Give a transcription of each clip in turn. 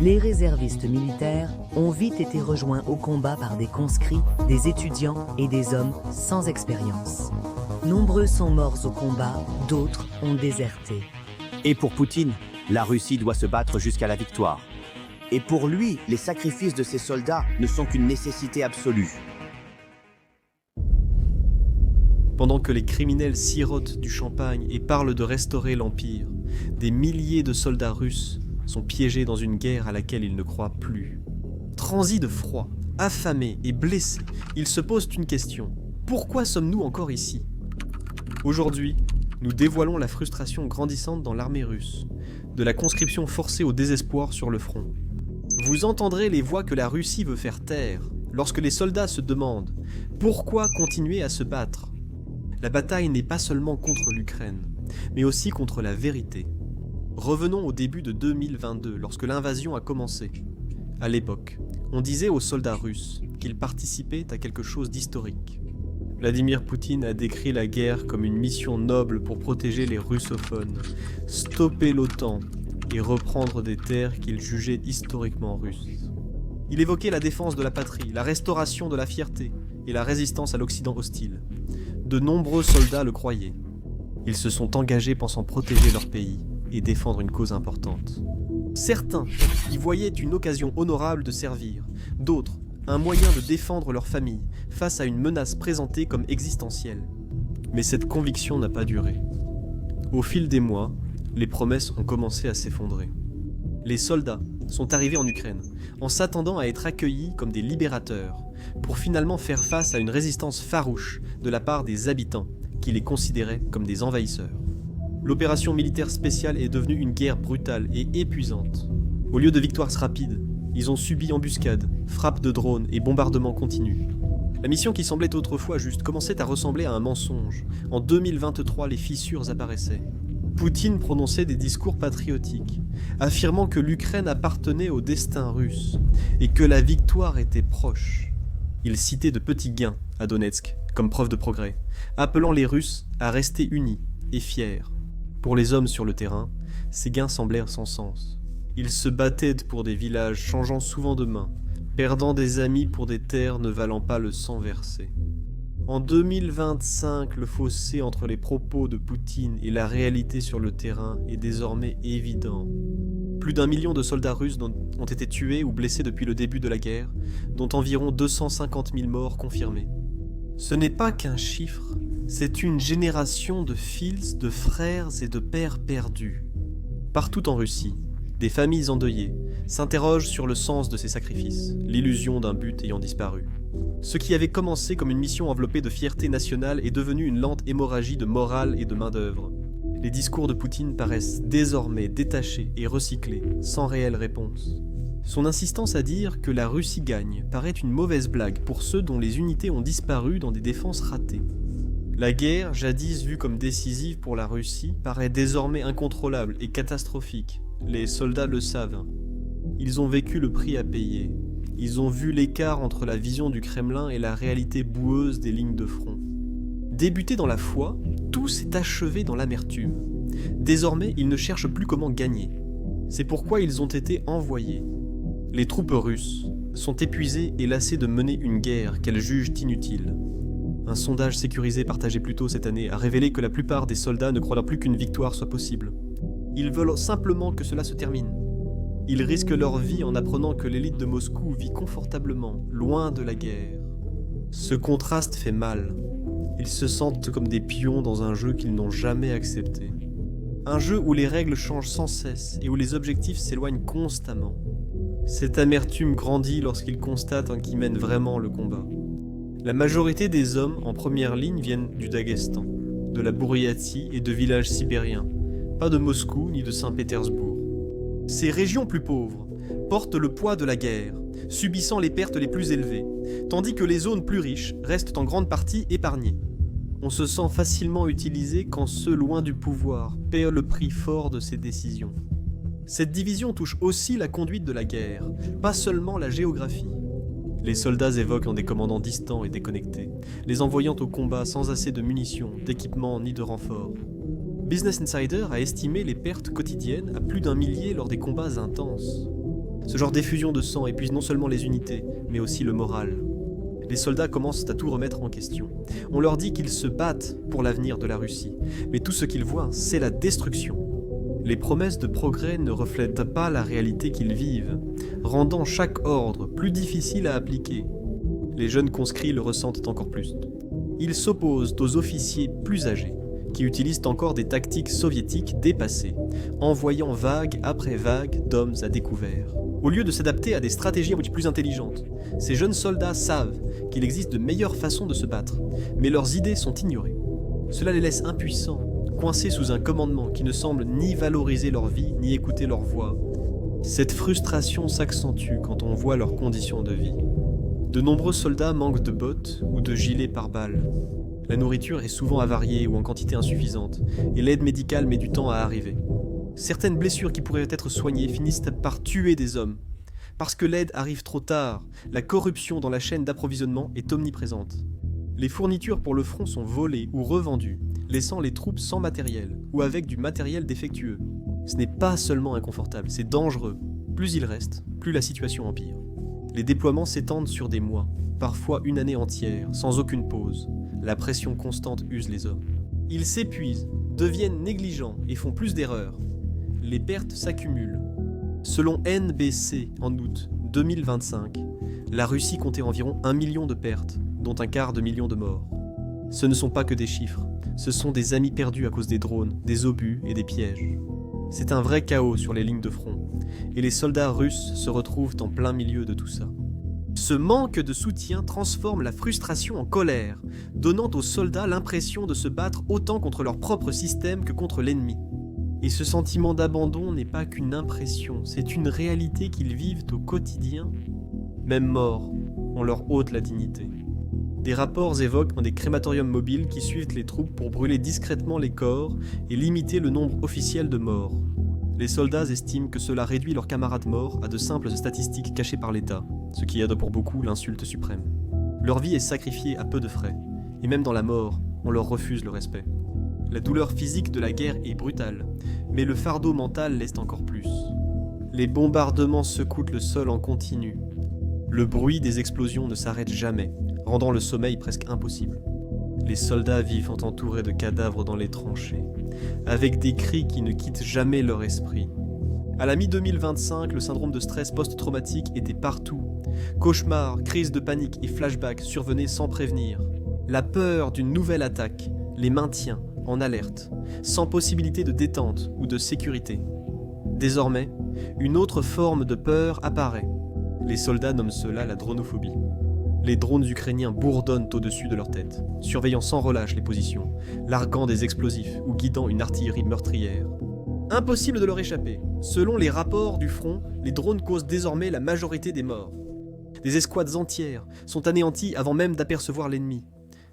les réservistes militaires ont vite été rejoints au combat par des conscrits, des étudiants et des hommes sans expérience. Nombreux sont morts au combat, d'autres ont déserté. Et pour Poutine, la Russie doit se battre jusqu'à la victoire. Et pour lui, les sacrifices de ses soldats ne sont qu'une nécessité absolue. Pendant que les criminels sirotent du champagne et parlent de restaurer l'Empire, des milliers de soldats russes sont piégés dans une guerre à laquelle ils ne croient plus. Transis de froid, affamés et blessés, ils se posent une question. Pourquoi sommes-nous encore ici ? Aujourd'hui, nous dévoilons la frustration grandissante dans l'armée russe, de la conscription forcée au désespoir sur le front. Vous entendrez les voix que la Russie veut faire taire, lorsque les soldats se demandent « Pourquoi continuer à se battre ?» La bataille n'est pas seulement contre l'Ukraine, mais aussi contre la vérité. Revenons au début de 2022, lorsque l'invasion a commencé. À l'époque, on disait aux soldats russes qu'ils participaient à quelque chose d'historique. Vladimir Poutine a décrit la guerre comme une mission noble pour protéger les russophones, stopper l'OTAN et reprendre des terres qu'il jugeait historiquement russes. Il évoquait la défense de la patrie, la restauration de la fierté et la résistance à l'Occident hostile. De nombreux soldats le croyaient. Ils se sont engagés pensant protéger leur pays et défendre une cause importante. Certains y voyaient une occasion honorable de servir, d'autres un moyen de défendre leur famille face à une menace présentée comme existentielle. Mais cette conviction n'a pas duré. Au fil des mois, les promesses ont commencé à s'effondrer. Les soldats sont arrivés en Ukraine en s'attendant à être accueillis comme des libérateurs pour finalement faire face à une résistance farouche de la part des habitants qui les considéraient comme des envahisseurs. L'opération militaire spéciale est devenue une guerre brutale et épuisante. Au lieu de victoires rapides, ils ont subi embuscades, frappes de drones et bombardements continus. La mission qui semblait autrefois juste commençait à ressembler à un mensonge. En 2023, les fissures apparaissaient. Poutine prononçait des discours patriotiques, affirmant que l'Ukraine appartenait au destin russe et que la victoire était proche. Il citait de petits gains à Donetsk comme preuve de progrès, appelant les Russes à rester unis et fiers. Pour les hommes sur le terrain, ces gains semblèrent sans sens. Ils se battaient pour des villages changeant souvent de main, perdant des amis pour des terres ne valant pas le sang versé. En 2025, le fossé entre les propos de Poutine et la réalité sur le terrain est désormais évident. Plus d'1 million de soldats russes ont été tués ou blessés depuis le début de la guerre, dont environ 250 000 morts confirmés. Ce n'est pas qu'un chiffre, c'est une génération de fils, de frères et de pères perdus. Partout en Russie, des familles endeuillées s'interrogent sur le sens de ces sacrifices, l'illusion d'un but ayant disparu. Ce qui avait commencé comme une mission enveloppée de fierté nationale est devenu une lente hémorragie de morale et de main-d'œuvre. Les discours de Poutine paraissent désormais détachés et recyclés, sans réelle réponse. Son insistance à dire que la Russie gagne paraît une mauvaise blague pour ceux dont les unités ont disparu dans des défenses ratées. La guerre, jadis vue comme décisive pour la Russie, paraît désormais incontrôlable et catastrophique. Les soldats le savent. Ils ont vécu le prix à payer. Ils ont vu l'écart entre la vision du Kremlin et la réalité boueuse des lignes de front. Débutés dans la foi, tout s'est achevé dans l'amertume. Désormais, ils ne cherchent plus comment gagner. C'est pourquoi ils ont été envoyés. Les troupes russes sont épuisées et lassées de mener une guerre qu'elles jugent inutile. Un sondage sécurisé partagé plus tôt cette année a révélé que la plupart des soldats ne croient plus qu'une victoire soit possible. Ils veulent simplement que cela se termine. Ils risquent leur vie en apprenant que l'élite de Moscou vit confortablement, loin de la guerre. Ce contraste fait mal. Ils se sentent comme des pions dans un jeu qu'ils n'ont jamais accepté. Un jeu où les règles changent sans cesse et où les objectifs s'éloignent constamment. Cette amertume grandit lorsqu'ils constatent qui mène vraiment le combat. La majorité des hommes en première ligne viennent du Daghestan, de la Bouriatie et de villages sibériens, pas de Moscou ni de Saint-Pétersbourg. Ces régions plus pauvres portent le poids de la guerre, subissant les pertes les plus élevées, tandis que les zones plus riches restent en grande partie épargnées. On se sent facilement utilisé quand ceux loin du pouvoir paient le prix fort de ces décisions. Cette division touche aussi la conduite de la guerre, pas seulement la géographie. Les soldats évoquent des commandants distants et déconnectés, les envoyant au combat sans assez de munitions, d'équipements ni de renforts. Business Insider a estimé les pertes quotidiennes à plus d'1 millier lors des combats intenses. Ce genre d'effusion de sang épuise non seulement les unités, mais aussi le moral. Les soldats commencent à tout remettre en question. On leur dit qu'ils se battent pour l'avenir de la Russie, mais tout ce qu'ils voient, c'est la destruction. Les promesses de progrès ne reflètent pas la réalité qu'ils vivent, rendant chaque ordre plus difficile à appliquer. Les jeunes conscrits le ressentent encore plus. Ils s'opposent aux officiers plus âgés, qui utilisent encore des tactiques soviétiques dépassées, envoyant vague après vague d'hommes à découvert. Au lieu de s'adapter à des stratégies plus intelligentes, ces jeunes soldats savent qu'il existe de meilleures façons de se battre, mais leurs idées sont ignorées. Cela les laisse impuissants, coincés sous un commandement qui ne semble ni valoriser leur vie, ni écouter leur voix. Cette frustration s'accentue quand on voit leurs conditions de vie. De nombreux soldats manquent de bottes ou de gilets pare-balles. La nourriture est souvent avariée ou en quantité insuffisante, et l'aide médicale met du temps à arriver. Certaines blessures qui pourraient être soignées finissent par tuer des hommes. Parce que l'aide arrive trop tard, la corruption dans la chaîne d'approvisionnement est omniprésente. Les fournitures pour le front sont volées ou revendues, laissant les troupes sans matériel ou avec du matériel défectueux. Ce n'est pas seulement inconfortable, c'est dangereux. Plus il reste, plus la situation empire. Les déploiements s'étendent sur des mois, parfois une année entière, sans aucune pause. La pression constante use les hommes. Ils s'épuisent, deviennent négligents et font plus d'erreurs. Les pertes s'accumulent. Selon NBC, en août 2025, la Russie comptait environ 1 million de pertes, dont un quart de million de morts. Ce ne sont pas que des chiffres, ce sont des amis perdus à cause des drones, des obus et des pièges. C'est un vrai chaos sur les lignes de front, et les soldats russes se retrouvent en plein milieu de tout ça. Ce manque de soutien transforme la frustration en colère, donnant aux soldats l'impression de se battre autant contre leur propre système que contre l'ennemi. Et ce sentiment d'abandon n'est pas qu'une impression, c'est une réalité qu'ils vivent au quotidien. Même morts, on leur ôte la dignité. Des rapports évoquent des crématoriums mobiles qui suivent les troupes pour brûler discrètement les corps et limiter le nombre officiel de morts. Les soldats estiment que cela réduit leurs camarades morts à de simples statistiques cachées par l'État, ce qui aide pour beaucoup l'insulte suprême. Leur vie est sacrifiée à peu de frais, et même dans la mort, on leur refuse le respect. La douleur physique de la guerre est brutale, mais le fardeau mental l'est encore plus. Les bombardements secouent le sol en continu. Le bruit des explosions ne s'arrête jamais, rendant le sommeil presque impossible. Les soldats vivent entourés de cadavres dans les tranchées, avec des cris qui ne quittent jamais leur esprit. À la mi-2025, le syndrome de stress post-traumatique était partout. Cauchemars, crises de panique et flashbacks survenaient sans prévenir. La peur d'une nouvelle attaque les maintient en alerte, sans possibilité de détente ou de sécurité. Désormais, une autre forme de peur apparaît. Les soldats nomment cela la dronophobie. Les drones ukrainiens bourdonnent au-dessus de leur tête, surveillant sans relâche les positions, larguant des explosifs ou guidant une artillerie meurtrière. Impossible de leur échapper. Selon les rapports du front, les drones causent désormais la majorité des morts. Des escouades entières sont anéanties avant même d'apercevoir l'ennemi.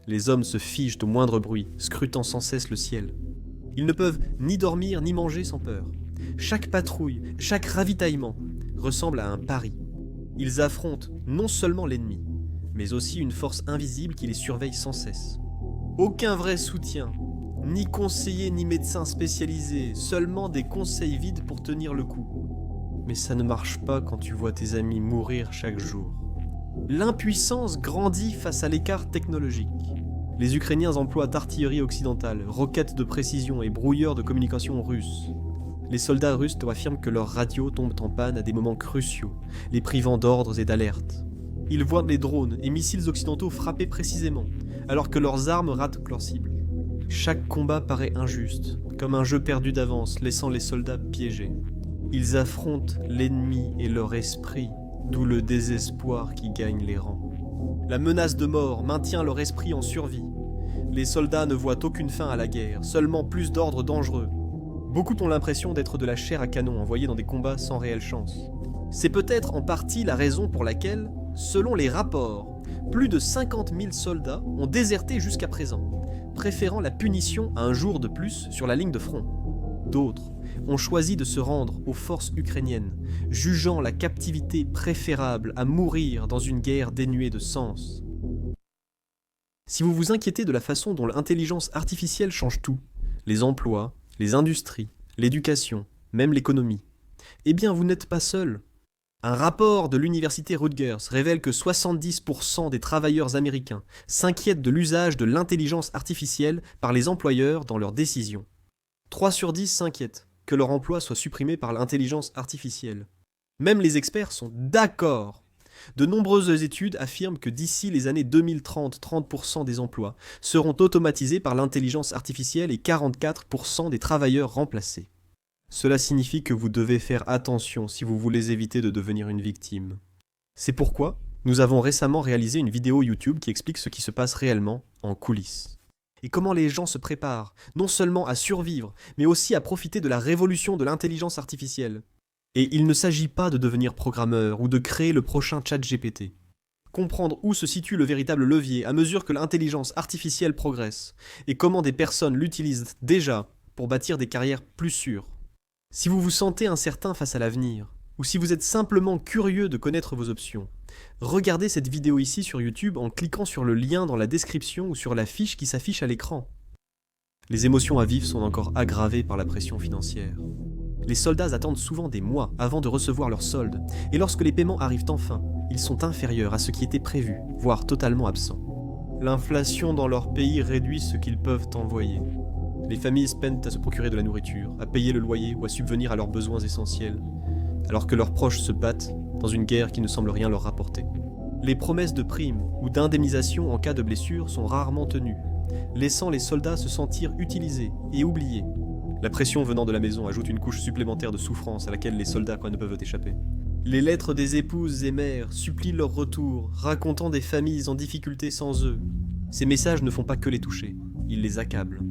Les hommes se figent au moindre bruit, scrutant sans cesse le ciel. Ils ne peuvent ni dormir ni manger sans peur. Chaque patrouille, chaque ravitaillement ressemble à un pari. Ils affrontent non seulement l'ennemi, mais aussi une force invisible qui les surveille sans cesse. Aucun vrai soutien, ni conseiller ni médecin spécialisé, seulement des conseils vides pour tenir le coup. Mais ça ne marche pas quand tu vois tes amis mourir chaque jour. L'impuissance grandit face à l'écart technologique. Les Ukrainiens emploient d'artillerie occidentale, roquettes de précision et brouilleurs de communication russes. Les soldats russes affirment que leurs radios tombent en panne à des moments cruciaux, les privant d'ordres et d'alertes. Ils voient les drones et missiles occidentaux frapper précisément, alors que leurs armes ratent leur cible. Chaque combat paraît injuste, comme un jeu perdu d'avance, laissant les soldats piégés. Ils affrontent l'ennemi et leur esprit, d'où le désespoir qui gagne les rangs. La menace de mort maintient leur esprit en survie. Les soldats ne voient aucune fin à la guerre, seulement plus d'ordres dangereux. Beaucoup ont l'impression d'être de la chair à canon envoyée dans des combats sans réelle chance. C'est peut-être en partie la raison pour laquelle, selon les rapports, plus de 50 000 soldats ont déserté jusqu'à présent, préférant la punition à un jour de plus sur la ligne de front. D'autres ont choisi de se rendre aux forces ukrainiennes, jugeant la captivité préférable à mourir dans une guerre dénuée de sens. Si vous vous inquiétez de la façon dont l'intelligence artificielle change tout, les emplois, les industries, l'éducation, même l'économie, eh bien vous n'êtes pas seul. Un rapport de l'université Rutgers révèle que 70% des travailleurs américains s'inquiètent de l'usage de l'intelligence artificielle par les employeurs dans leurs décisions. 3 sur 10 s'inquiètent que leur emploi soit supprimé par l'intelligence artificielle. Même les experts sont d'accord. De nombreuses études affirment que d'ici les années 2030, 30% des emplois seront automatisés par l'intelligence artificielle et 44% des travailleurs remplacés. Cela signifie que vous devez faire attention si vous voulez éviter de devenir une victime. C'est pourquoi nous avons récemment réalisé une vidéo YouTube qui explique ce qui se passe réellement en coulisses. Et comment les gens se préparent, non seulement à survivre, mais aussi à profiter de la révolution de l'intelligence artificielle. Et il ne s'agit pas de devenir programmeur ou de créer le prochain ChatGPT. Comprendre où se situe le véritable levier à mesure que l'intelligence artificielle progresse, et comment des personnes l'utilisent déjà pour bâtir des carrières plus sûres. Si vous vous sentez incertain face à l'avenir, ou si vous êtes simplement curieux de connaître vos options, regardez cette vidéo ici sur YouTube en cliquant sur le lien dans la description ou sur la fiche qui s'affiche à l'écran. Les émotions à vivre sont encore aggravées par la pression financière. Les soldats attendent souvent des mois avant de recevoir leur solde, et lorsque les paiements arrivent enfin, ils sont inférieurs à ce qui était prévu, voire totalement absents. L'inflation dans leur pays réduit ce qu'ils peuvent envoyer. Les familles peinent à se procurer de la nourriture, à payer le loyer ou à subvenir à leurs besoins essentiels, alors que leurs proches se battent dans une guerre qui ne semble rien leur rapporter. Les promesses de primes ou d'indemnisation en cas de blessure sont rarement tenues, laissant les soldats se sentir utilisés et oubliés. La pression venant de la maison ajoute une couche supplémentaire de souffrance à laquelle les soldats ne peuvent échapper. Les lettres des épouses et mères supplient leur retour, racontant des familles en difficulté sans eux. Ces messages ne font pas que les toucher, ils les accablent.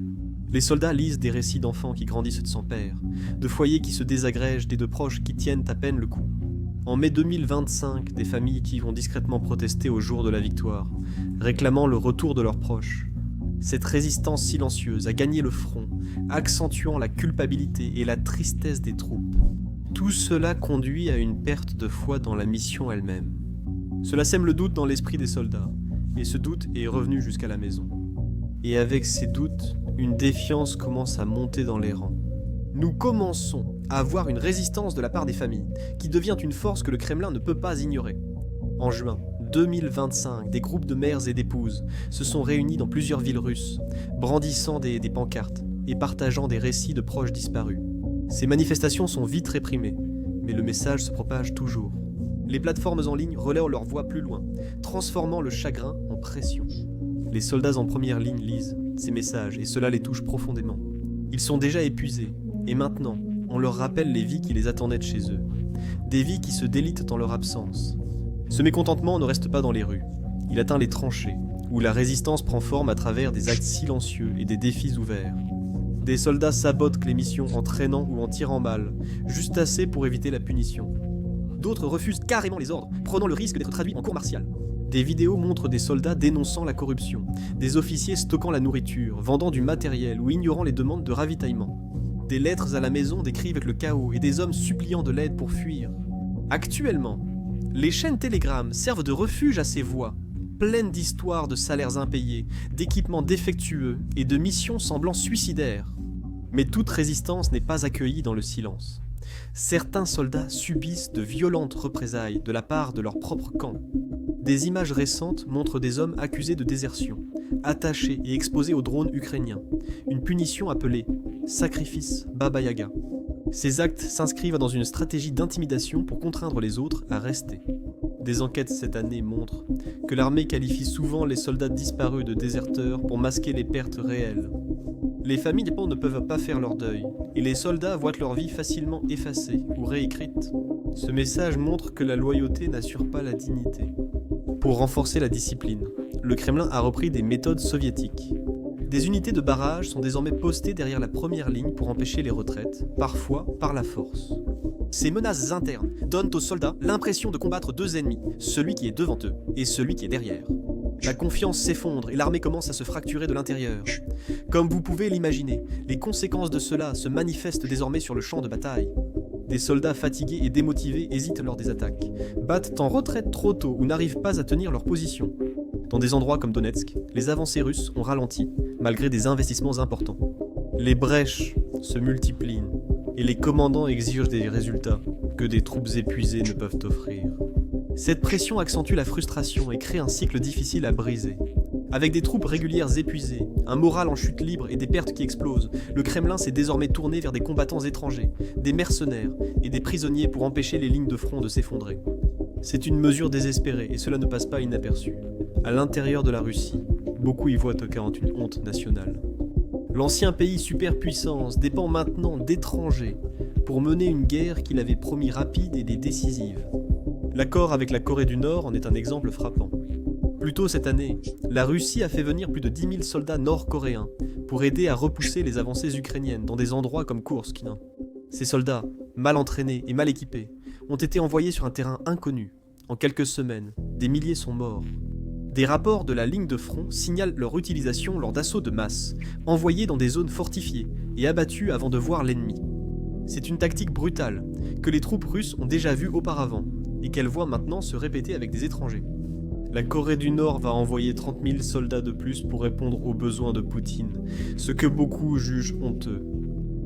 Les soldats lisent des récits d'enfants qui grandissent sans père, de foyers qui se désagrègent et de proches qui tiennent à peine le coup. En mai 2025, des familles qui vont discrètement protester au jour de la victoire, réclamant le retour de leurs proches. Cette résistance silencieuse a gagné le front, accentuant la culpabilité et la tristesse des troupes. Tout cela conduit à une perte de foi dans la mission elle-même. Cela sème le doute dans l'esprit des soldats, et ce doute est revenu jusqu'à la maison. Et avec ces doutes, une défiance commence à monter dans les rangs. Nous commençons à avoir une résistance de la part des familles, qui devient une force que le Kremlin ne peut pas ignorer. En juin 2025, des groupes de mères et d'épouses se sont réunis dans plusieurs villes russes, brandissant des pancartes et partageant des récits de proches disparus. Ces manifestations sont vite réprimées, mais le message se propage toujours. Les plateformes en ligne relaient leur voix plus loin, transformant le chagrin en pression. Les soldats en première ligne lisent ces messages et cela les touche profondément. Ils sont déjà épuisés, et maintenant, on leur rappelle les vies qui les attendaient de chez eux. Des vies qui se délitent en leur absence. Ce mécontentement ne reste pas dans les rues. Il atteint les tranchées, où la résistance prend forme à travers des actes silencieux et des défis ouverts. Des soldats sabotent les missions en traînant ou en tirant mal, juste assez pour éviter la punition. D'autres refusent carrément les ordres, prenant le risque d'être traduits en cour martiale. Des vidéos montrent des soldats dénonçant la corruption, des officiers stockant la nourriture, vendant du matériel ou ignorant les demandes de ravitaillement. Des lettres à la maison décrivent le chaos et des hommes suppliant de l'aide pour fuir. Actuellement, les chaînes Telegram servent de refuge à ces voix, pleines d'histoires de salaires impayés, d'équipements défectueux et de missions semblant suicidaires. Mais toute résistance n'est pas accueillie dans le silence. Certains soldats subissent de violentes représailles de la part de leur propre camp. Des images récentes montrent des hommes accusés de désertion, attachés et exposés aux drones ukrainiens, une punition appelée « sacrifice Baba Yaga ». Ces actes s'inscrivent dans une stratégie d'intimidation pour contraindre les autres à rester. Des enquêtes cette année montrent que l'armée qualifie souvent les soldats disparus de déserteurs pour masquer les pertes réelles. Les familles ne peuvent pas faire leur deuil, et les soldats voient leur vie facilement effacée ou réécrite. Ce message montre que la loyauté n'assure pas la dignité. Pour renforcer la discipline, le Kremlin a repris des méthodes soviétiques. Des unités de barrage sont désormais postées derrière la première ligne pour empêcher les retraites, parfois par la force. Ces menaces internes donnent aux soldats l'impression de combattre deux ennemis, celui qui est devant eux et celui qui est derrière. La confiance s'effondre et l'armée commence à se fracturer de l'intérieur. Comme vous pouvez l'imaginer, les conséquences de cela se manifestent désormais sur le champ de bataille. Des soldats fatigués et démotivés hésitent lors des attaques, battent en retraite trop tôt ou n'arrivent pas à tenir leur position. Dans des endroits comme Donetsk, les avancées russes ont ralenti, malgré des investissements importants. Les brèches se multiplient et les commandants exigent des résultats que des troupes épuisées ne peuvent offrir. Cette pression accentue la frustration et crée un cycle difficile à briser. Avec des troupes régulières épuisées, un moral en chute libre et des pertes qui explosent, le Kremlin s'est désormais tourné vers des combattants étrangers, des mercenaires et des prisonniers pour empêcher les lignes de front de s'effondrer. C'est une mesure désespérée et cela ne passe pas inaperçu. À l'intérieur de la Russie, beaucoup y voient Tokar une honte nationale. L'ancien pays superpuissance dépend maintenant d'étrangers pour mener une guerre qu'il avait promis rapide et décisive. L'accord avec la Corée du Nord en est un exemple frappant. Plus tôt cette année, la Russie a fait venir plus de 10 000 soldats nord-coréens pour aider à repousser les avancées ukrainiennes dans des endroits comme Koursk. Ces soldats, mal entraînés et mal équipés, ont été envoyés sur un terrain inconnu. En quelques semaines, des milliers sont morts. Des rapports de la ligne de front signalent leur utilisation lors d'assauts de masse, envoyés dans des zones fortifiées et abattus avant de voir l'ennemi. C'est une tactique brutale que les troupes russes ont déjà vue auparavant et qu'elles voient maintenant se répéter avec des étrangers. La Corée du Nord va envoyer 30 000 soldats de plus pour répondre aux besoins de Poutine, ce que beaucoup jugent honteux.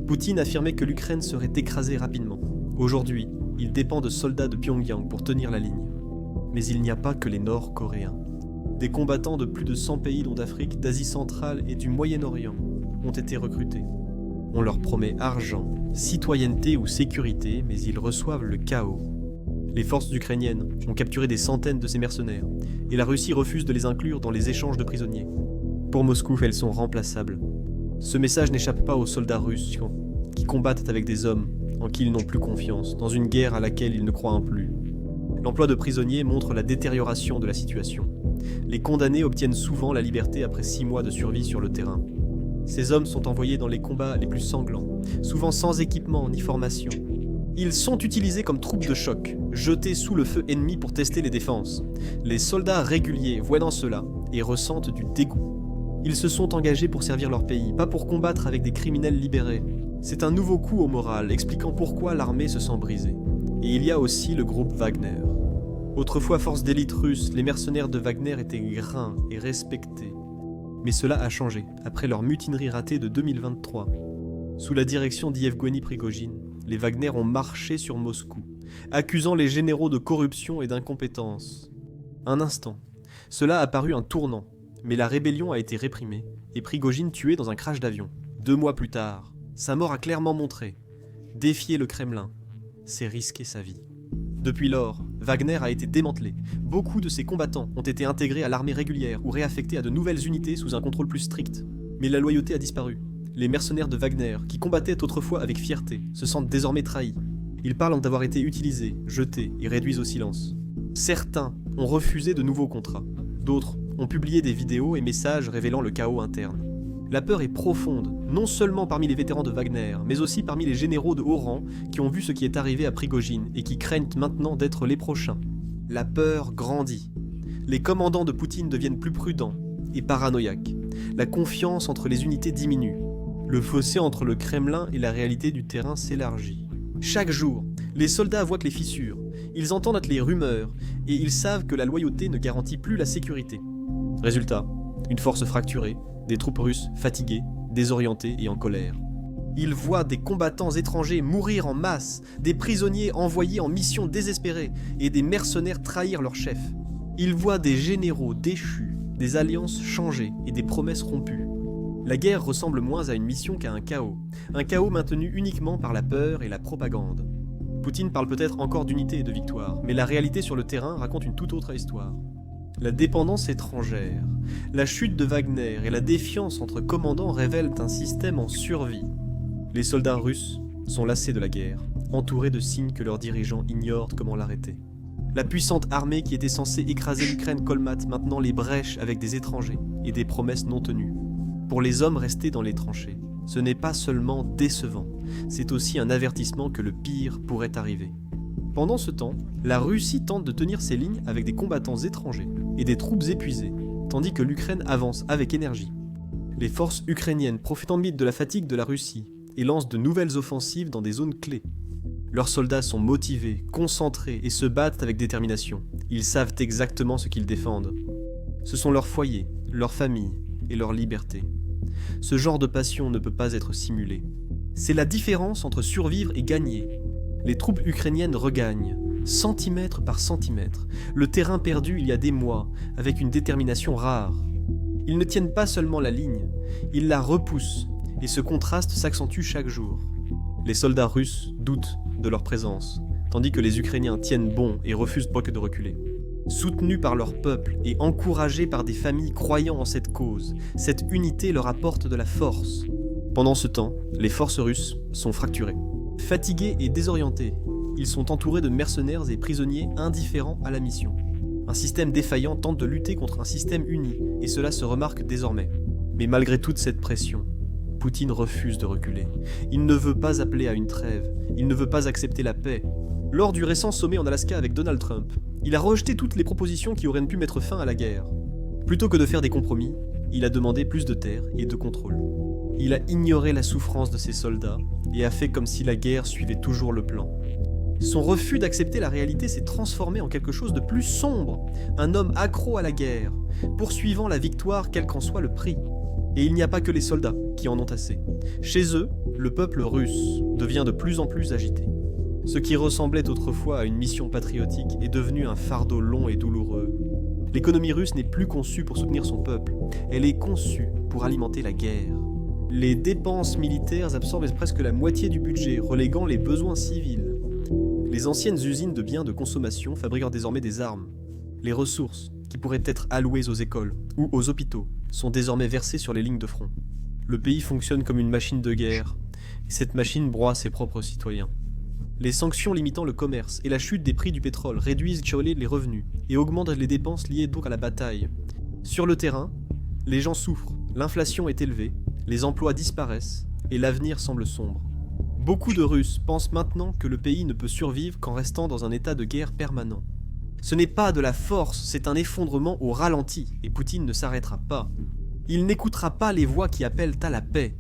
Poutine affirmait que l'Ukraine serait écrasée rapidement. Aujourd'hui, il dépend de soldats de Pyongyang pour tenir la ligne. Mais il n'y a pas que les Nord-Coréens. Des combattants de plus de 100 pays dont d'Afrique, d'Asie centrale et du Moyen-Orient ont été recrutés. On leur promet argent, citoyenneté ou sécurité, mais ils reçoivent le chaos. Les forces ukrainiennes ont capturé des centaines de ces mercenaires, et la Russie refuse de les inclure dans les échanges de prisonniers. Pour Moscou, elles sont remplaçables. Ce message n'échappe pas aux soldats russes qui combattent avec des hommes en qui ils n'ont plus confiance, dans une guerre à laquelle ils ne croient plus. L'emploi de prisonniers montre la détérioration de la situation. Les condamnés obtiennent souvent la liberté après 6 mois de survie sur le terrain. Ces hommes sont envoyés dans les combats les plus sanglants, souvent sans équipement ni formation. Ils sont utilisés comme troupes de choc, jetés sous le feu ennemi pour tester les défenses. Les soldats réguliers voient dans cela et ressentent du dégoût. Ils se sont engagés pour servir leur pays, pas pour combattre avec des criminels libérés. C'est un nouveau coup au moral, expliquant pourquoi l'armée se sent brisée. Et il y a aussi le groupe Wagner. Autrefois force d'élite russe, les mercenaires de Wagner étaient gras et respectés. Mais cela a changé, après leur mutinerie ratée de 2023. Sous la direction d'Yevgeny Prigojine, les Wagner ont marché sur Moscou, accusant les généraux de corruption et d'incompétence. Un instant, cela a paru un tournant, mais la rébellion a été réprimée, et Prigojine tué dans un crash d'avion. 2 mois plus tard, sa mort a clairement montré. Défier le Kremlin, c'est risquer sa vie. Depuis lors, Wagner a été démantelé. Beaucoup de ses combattants ont été intégrés à l'armée régulière ou réaffectés à de nouvelles unités sous un contrôle plus strict. Mais la loyauté a disparu. Les mercenaires de Wagner, qui combattaient autrefois avec fierté, se sentent désormais trahis. Ils parlent d'avoir été utilisés, jetés et réduits au silence. Certains ont refusé de nouveaux contrats. D'autres ont publié des vidéos et messages révélant le chaos interne. La peur est profonde, non seulement parmi les vétérans de Wagner, mais aussi parmi les généraux de haut rang qui ont vu ce qui est arrivé à Prigojine et qui craignent maintenant d'être les prochains. La peur grandit. Les commandants de Poutine deviennent plus prudents et paranoïaques. La confiance entre les unités diminue. Le fossé entre le Kremlin et la réalité du terrain s'élargit. Chaque jour, les soldats voient que les fissures, ils entendent les rumeurs et ils savent que la loyauté ne garantit plus la sécurité. Résultat, une force fracturée, des troupes russes fatiguées, désorientées et en colère. Ils voient des combattants étrangers mourir en masse, des prisonniers envoyés en mission désespérée et des mercenaires trahir leur chef. Ils voient des généraux déchus, des alliances changées et des promesses rompues. La guerre ressemble moins à une mission qu'à un chaos maintenu uniquement par la peur et la propagande. Poutine parle peut-être encore d'unité et de victoire, mais la réalité sur le terrain raconte une toute autre histoire. La dépendance étrangère, la chute de Wagner et la défiance entre commandants révèlent un système en survie. Les soldats russes sont lassés de la guerre, entourés de signes que leurs dirigeants ignorent comment l'arrêter. La puissante armée qui était censée écraser l'Ukraine colmate maintenant les brèches avec des étrangers et des promesses non tenues. Pour les hommes restés dans les tranchées, ce n'est pas seulement décevant, c'est aussi un avertissement que le pire pourrait arriver. Pendant ce temps, la Russie tente de tenir ses lignes avec des combattants étrangers et des troupes épuisées, tandis que l'Ukraine avance avec énergie. Les forces ukrainiennes profitent vite de la fatigue de la Russie et lancent de nouvelles offensives dans des zones clés. Leurs soldats sont motivés, concentrés et se battent avec détermination. Ils savent exactement ce qu'ils défendent. Ce sont leurs foyers, leurs familles et leur liberté. Ce genre de passion ne peut pas être simulé. C'est la différence entre survivre et gagner. Les troupes ukrainiennes regagnent, centimètre par centimètre, le terrain perdu il y a des mois, avec une détermination rare. Ils ne tiennent pas seulement la ligne, ils la repoussent, et ce contraste s'accentue chaque jour. Les soldats russes doutent de leur présence, tandis que les Ukrainiens tiennent bon et refusent presque de reculer. Soutenus par leur peuple et encouragés par des familles croyant en cette cause, cette unité leur apporte de la force. Pendant ce temps, les forces russes sont fracturées. Fatigués et désorientés, ils sont entourés de mercenaires et prisonniers indifférents à la mission. Un système défaillant tente de lutter contre un système uni, et cela se remarque désormais. Mais malgré toute cette pression, Poutine refuse de reculer. Il ne veut pas appeler à une trêve, il ne veut pas accepter la paix. Lors du récent sommet en Alaska avec Donald Trump, il a rejeté toutes les propositions qui auraient pu mettre fin à la guerre. Plutôt que de faire des compromis, il a demandé plus de terre et de contrôle. Il a ignoré la souffrance de ses soldats et a fait comme si la guerre suivait toujours le plan. Son refus d'accepter la réalité s'est transformé en quelque chose de plus sombre, un homme accro à la guerre, poursuivant la victoire quel qu'en soit le prix. Et il n'y a pas que les soldats qui en ont assez. Chez eux, le peuple russe devient de plus en plus agité. Ce qui ressemblait autrefois à une mission patriotique est devenu un fardeau long et douloureux. L'économie russe n'est plus conçue pour soutenir son peuple, elle est conçue pour alimenter la guerre. Les dépenses militaires absorbent presque la moitié du budget, reléguant les besoins civils. Les anciennes usines de biens de consommation fabriquent désormais des armes. Les ressources, qui pourraient être allouées aux écoles ou aux hôpitaux, sont désormais versées sur les lignes de front. Le pays fonctionne comme une machine de guerre, et cette machine broie ses propres citoyens. Les sanctions limitant le commerce et la chute des prix du pétrole réduisent les revenus et augmentent les dépenses liées donc à la bataille. Sur le terrain, les gens souffrent, l'inflation est élevée, les emplois disparaissent et l'avenir semble sombre. Beaucoup de Russes pensent maintenant que le pays ne peut survivre qu'en restant dans un état de guerre permanent. Ce n'est pas de la force, c'est un effondrement au ralenti, et Poutine ne s'arrêtera pas. Il n'écoutera pas les voix qui appellent à la paix.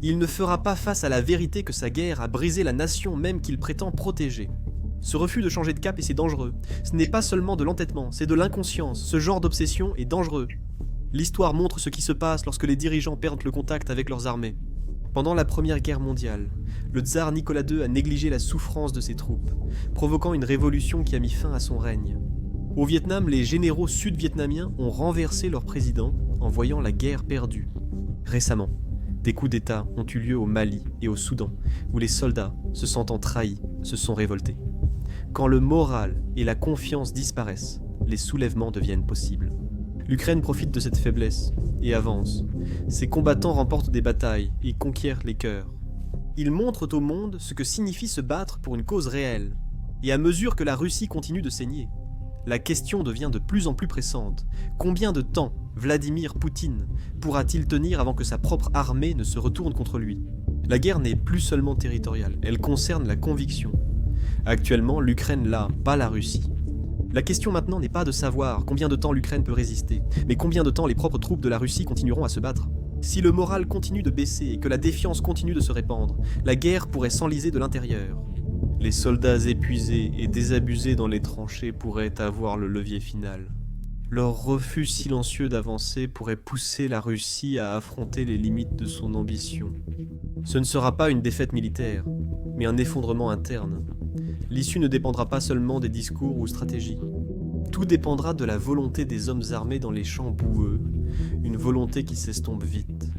Il ne fera pas face à la vérité que sa guerre a brisé la nation même qu'il prétend protéger. Ce refus de changer de cap, et c'est dangereux. Ce n'est pas seulement de l'entêtement, c'est de l'inconscience. Ce genre d'obsession est dangereux. L'histoire montre ce qui se passe lorsque les dirigeants perdent le contact avec leurs armées. Pendant la Première Guerre mondiale, le tsar Nicolas II a négligé la souffrance de ses troupes, provoquant une révolution qui a mis fin à son règne. Au Vietnam, les généraux sud-vietnamiens ont renversé leur président en voyant la guerre perdue. Récemment, des coups d'État ont eu lieu au Mali et au Soudan, où les soldats, se sentant trahis, se sont révoltés. Quand le moral et la confiance disparaissent, les soulèvements deviennent possibles. L'Ukraine profite de cette faiblesse et avance. Ses combattants remportent des batailles et conquièrent les cœurs. Ils montrent au monde ce que signifie se battre pour une cause réelle. Et à mesure que la Russie continue de saigner, la question devient de plus en plus pressante. Combien de temps Vladimir Poutine pourra-t-il tenir avant que sa propre armée ne se retourne contre lui ? La guerre n'est plus seulement territoriale, elle concerne la conviction. Actuellement, l'Ukraine l'a, pas la Russie. La question maintenant n'est pas de savoir combien de temps l'Ukraine peut résister, mais combien de temps les propres troupes de la Russie continueront à se battre. Si le moral continue de baisser et que la défiance continue de se répandre, la guerre pourrait s'enliser de l'intérieur. Les soldats épuisés et désabusés dans les tranchées pourraient avoir le levier final. Leur refus silencieux d'avancer pourrait pousser la Russie à affronter les limites de son ambition. Ce ne sera pas une défaite militaire, mais un effondrement interne. L'issue ne dépendra pas seulement des discours ou stratégies. Tout dépendra de la volonté des hommes armés dans les champs boueux, une volonté qui s'estompe vite.